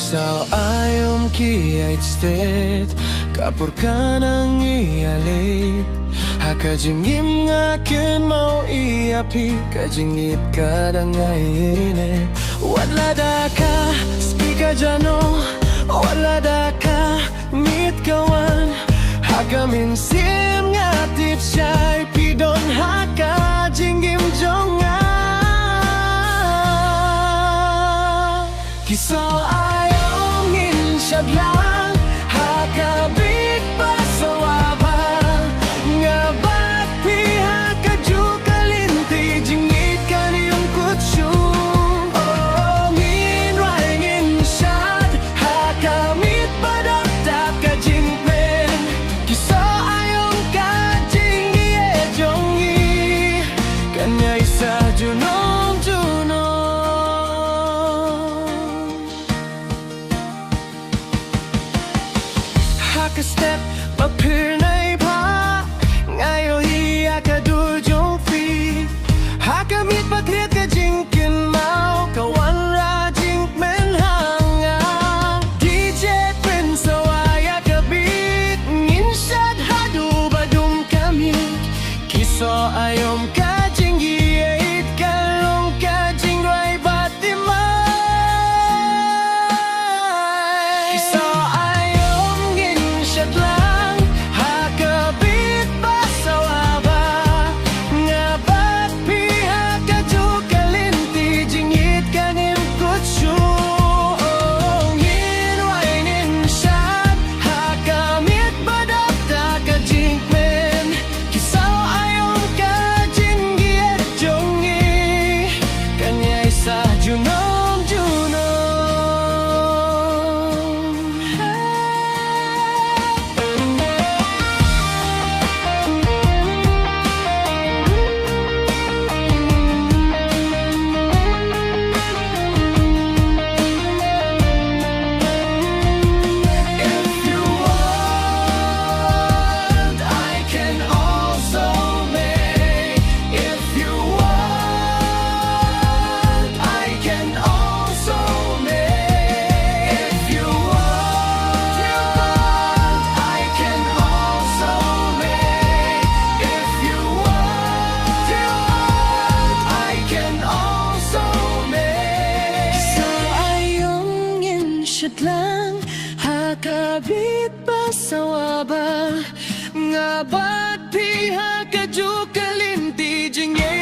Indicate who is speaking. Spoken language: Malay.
Speaker 1: Kisau ayom kiait stet kapur kanang ialit hakajingim ngakin mau iapi kajingit kadang ngaine wala daka spika jano wala daka mit kawan hagamin sim ngatip syai pidon hakajingim jonga kisau ayom insyadlang hakabit pasawabang ngabat pihak kajuka linti jingit kaniyong kutsu ongin raingin syad hakamit padaktak kajingpen kisau ayom kajingi ejongi kanya isa junong junong step mapir na iba ngayon hiya kadujong fi hakamit pagkriat ka jingkin mau kawan rajing menhangang DJ Prince awaya kabit nginsyad hadu badum kami kiso ayom kajing giait kalong kajing dway batimay kiso lang hakabit pasawaba ngabat pihak kajuka linti jingit kanim kutsu ongin wainin syad hakamit badakta kajingpen kisau ayom kajinggi et jongi kanya isa junong junong lang hakabit pasawaba ngabat pihak kajuka linti jingay